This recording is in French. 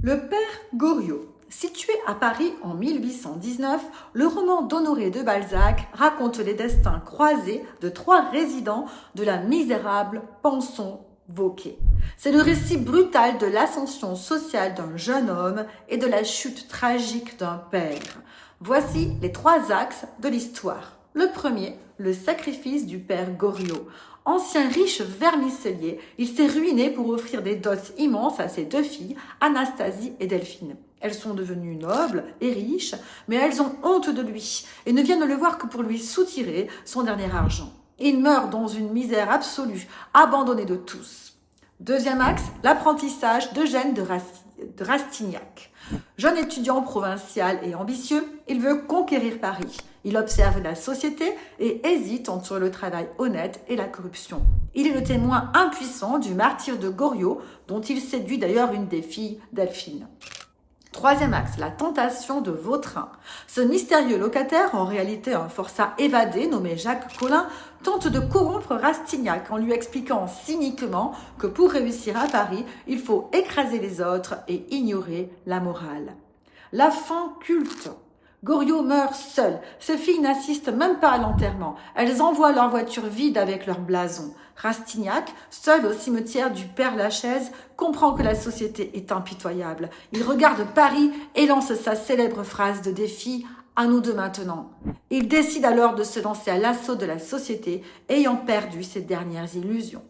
Le père Goriot. Situé à Paris en 1819, le roman d'Honoré de Balzac raconte les destins croisés de trois résidents de la misérable pension Vauquer. C'est le récit brutal de l'ascension sociale d'un jeune homme et de la chute tragique d'un père. Voici les trois axes de l'histoire. Le premier, le sacrifice du père Goriot. Ancien riche vermicellier, il s'est ruiné pour offrir des dots immenses à ses deux filles, Anastasie et Delphine. Elles sont devenues nobles et riches, mais elles ont honte de lui et ne viennent le voir que pour lui soutirer son dernier argent. Il meurt dans une misère absolue, abandonné de tous. Deuxième axe, l'apprentissage d'Eugène de Rastignac. Jeune étudiant provincial et ambitieux, il veut conquérir Paris. Il observe la société et hésite entre le travail honnête et la corruption. Il est le témoin impuissant du martyre de Goriot, dont il séduit d'ailleurs une des filles, Delphine. Troisième axe, la tentation de Vautrin. Ce mystérieux locataire, en réalité un forçat évadé nommé Jacques Collin, tente de corrompre Rastignac en lui expliquant cyniquement que pour réussir à Paris, il faut écraser les autres et ignorer la morale. La fin culte. Goriot meurt seul. Ses filles n'assistent même pas à l'enterrement. Elles envoient leur voiture vide avec leur blason. Rastignac, seul au cimetière du Père-Lachaise, comprend que la société est impitoyable. Il regarde Paris et lance sa célèbre phrase de défi « À nous deux maintenant ». Il décide alors de se lancer à l'assaut de la société, ayant perdu ses dernières illusions.